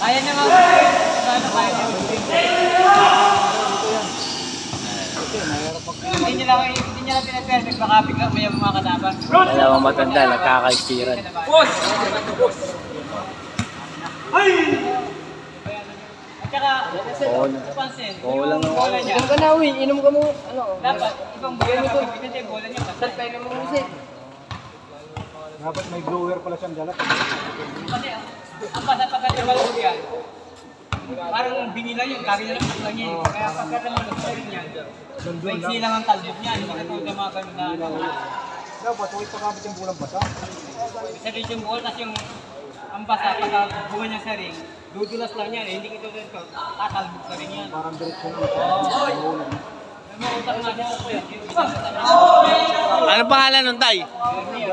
Kaya naman. Kaya naman. Hindi niya lang pinaperfect, baka bigla may mga kalaban. Dalawang matanda, nagkakaistiran. Boss! Ay! At saka, pansin, yung bola niya. Inom ka na, uy. Inom ka mo. Ano? Dapat, ibang bola na kapipitan yung bola niya. Saan tayo naman musik? Dapat may blower pala siyang dala. Kasi, ang pagkat yung balog yan, parang binila yun, kari na lang lang yun. Kaya pagkat naman nagsarin yan, may silang ang talbot niya. Hindi makatulog ng mga ganun na. Dapat, huwag pagkabit yung bulang basa. Sabi yung bola, kasi yung ang basa, pagka bunga niya sa ring, dudulas lang yan. Hindi kito rin ito, tatalbot sa ring yan. Parang diretso na. May utang nga niya ako yan. Ano pangalan nun, Tay? Kasi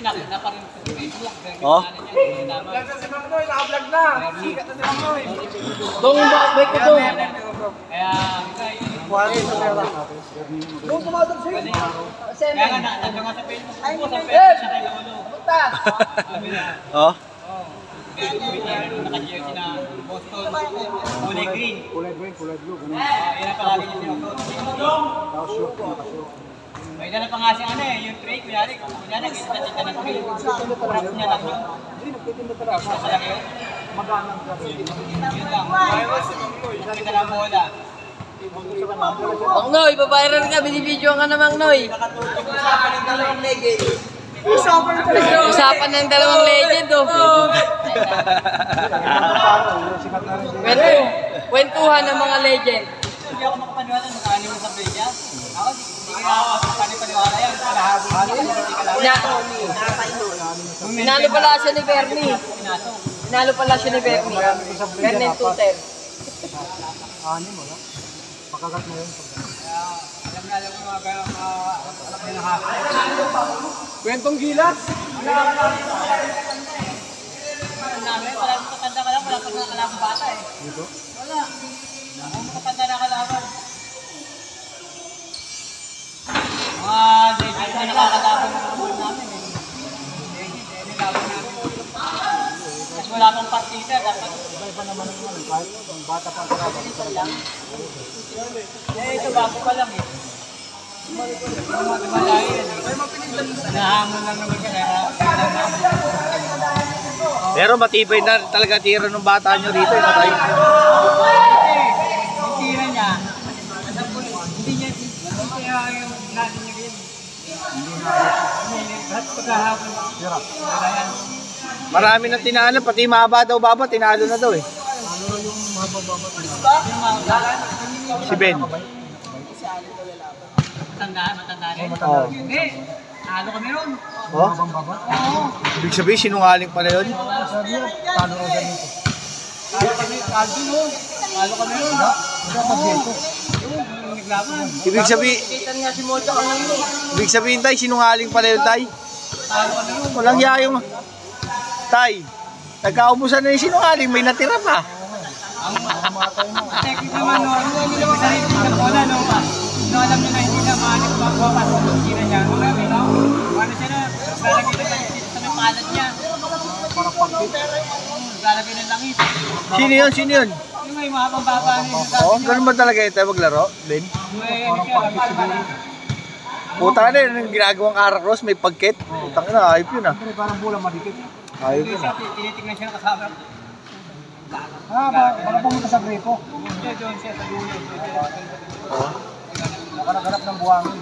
nakita pa rin sa Facebook. Oh? Dong, balik ka dong. Kaya, Dong, kumadong siya. kaya nga nakatagyo nga sa Facebook. Sa Facebook siya kay Lolo. Sabi na, Oh? kaya naka-jersey na Boston, kulay green. Kulay green, kulay blue. Ganun. Yan ang palagi niya sinusuot. Tapos shoot, nakashoot. May dala pa nga siya ano eh, yung tray, kunyari kita ng tray. Prop niya lang yun. Sa laki yun. Yun lang. Kita lang bola. Mang Noy, babayaran ka. Binibidyo ka na, Mang Noy. Usapan ng dalawang legend, oh. Kwentuhan ng mga legend. Hindi ako makapaniwala, nakaanin mo sa Beja. Ako, hindi ko nakapaniwala yan. Pinalo pala siya ni Bernie. Pinalo pala siya ni Bernie. Bernie Tuter. Anim, wala. Pakagat na yun. Alam mo mga anak na nakakita. Kwentong gilas. Namin, wala mo katanda ka lang, wala pa nakakalaban bata eh. Dito? Wala. Wala mo katanda na kalaban. Mga legend na nakakalaban ng mga namin eh. Legend eh, nilaban namin. Kasi wala pang partida, dapat. Iba naman ang ano, kahit ang bata pa ang kalaban. Eh, ito bago pa lang eh. Malayo yan eh. Nahamon lang naman siya. Pero matibay na talaga tira ng bata nyo rito, eh, Tay. Yung tira niya, hindi niya yung natin niya rin. Hindi lahat pagkahapon. Tira. Marami na tinalo, pati mahaba daw baba, tinalo na daw eh. Si Ben. Matanda rin. Oh. Hindi, talo kami ron. Oh? Oo. Ibig sabihin, sinungaling pala yun. Talo ka ganito. Talo kami, Calvin ho. Talo kami ron. Yung naglaban. Ibig sabihin, Kita niya si Mocha ka lang yun. ibig sabihin, Tay, sinungaling pala yun, Tay. Talo kami ron. Walang yayong. Tay, nagkaubusan na yung sinungaling, may natira pa. Teknik naman no, hindi naman sa hindi na bola no. No, alam niyo na hindi na maanip magpapasok ng tira niya. Ano siya na, lalagay na lang dito sa may palad niya. Parang pagkit. Lalagay na langit. Sino yun? Sino yun? Yung may mga pambaba niya. Oh, ganun ba talaga ito maglaro, Ben? May ano siya, palad. Puta na yun, ginagawang Caracross, may pagkit. Putang na, ayop yun ah. Pero parang bulang madikit. Ayop Hindi yun siya, ah. tinitingnan siya kasama. Baka pumunta sa gripo. Doon siya sa dulo. Oh. Nakaganap ng buhangin.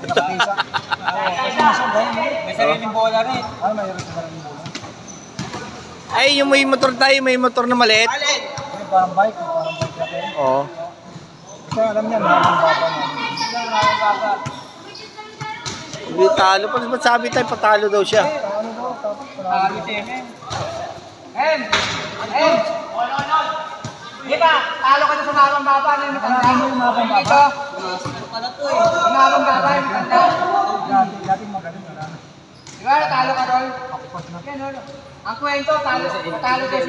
Nakapisa. May sariling bola rin. Ano mayroon sa maraming bulang? Ay, yung may motor tayo, may motor na maliit. May parang bike natin. Oo. Kasi alam niya, maraming baba na. Hindi talo pa. Ba't sabi tayo, patalo daw siya? Ano daw? Tapos Talo si Emen. Em! Di ba? Talo ka na sa mabang baba na yung matanda. Ano yung mabang baba? Dito. Yung mabang baba yung matanda. Dating magaling na lang. Di ba? Natalo ka doon? Pakupas na. Ang kwento, talo kasi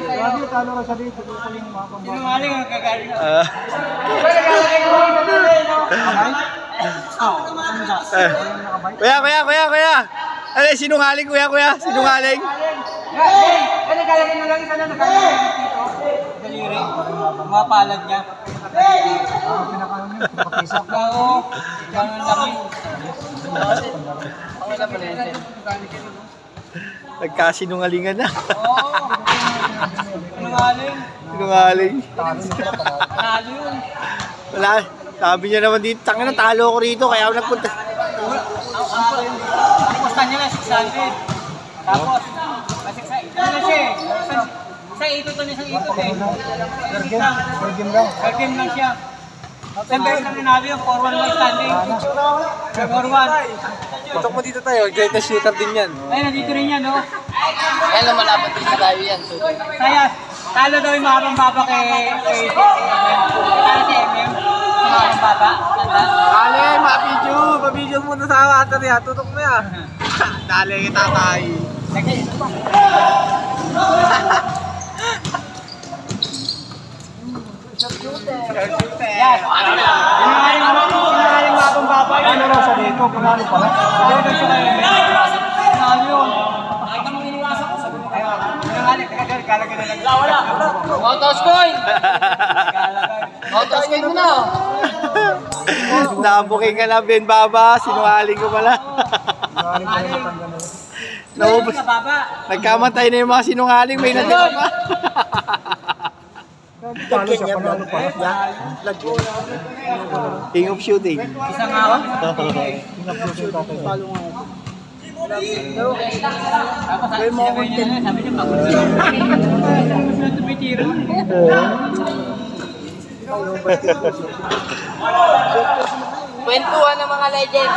sa'yo. Grabe, talo ka sa dito. Dito yung mabang baba. Sinungaling ang gagaling. Ah. Di ba naglalagay ko rin sa tuloy, no? Kuya. Ay, sinungaling, kuya. Sinungaling. Naglalagay na lang isa na naglalagay dito. mga palad niya. Pinakaano niyo, pinakapisak. Oo, gano'n laki. Ang alam mo na yun. Nagkasinungalingan na. Oo. Sinungaling. Sinungaling. Panalo yun. Wala. Sabi niya naman dito, tangin na talo ako rito, kaya ako nagpunta. Ang pusta niya na 600. Tapos, ano siya eh. Sa ikot to isang ikot eh. Per game lang. Per game lang siya. Isang beses lang nanalo yung 4-1 lang standing. 4-1. Tutok mo dito tayo, greatest shooter din yan. Ay, nandito rin yan, no? Yan lang malapit din sa tayo yan. Saya, talo daw yung mahabang baba kay talo si MM. Mahabang baba. Tanda. Ale, mapidyo muna sa water yan, tutok mo yan. Dali kita tayo. Yan. Sinungaling mahabang baba yun. Ano raw sa dito? Panalo pala. Sinungaling yun. Sinungaling, kalagay na lang. Wala. Autos coin! Autos coin mo na. Nabuking ka na, Ben Baba. Sinungaling ko pala. Galing pa rin matanda na. Naubos. Sa baba. Nagkamatay na yung mga sinungaling. May natira pa. Talo siya, panalo pala. King of shooting. Isa nga ako. Pinag-shoot tatay. Tapos sabi niya, pagod siya. Tapos na tumitiro. Kwentuhan ng mga legend.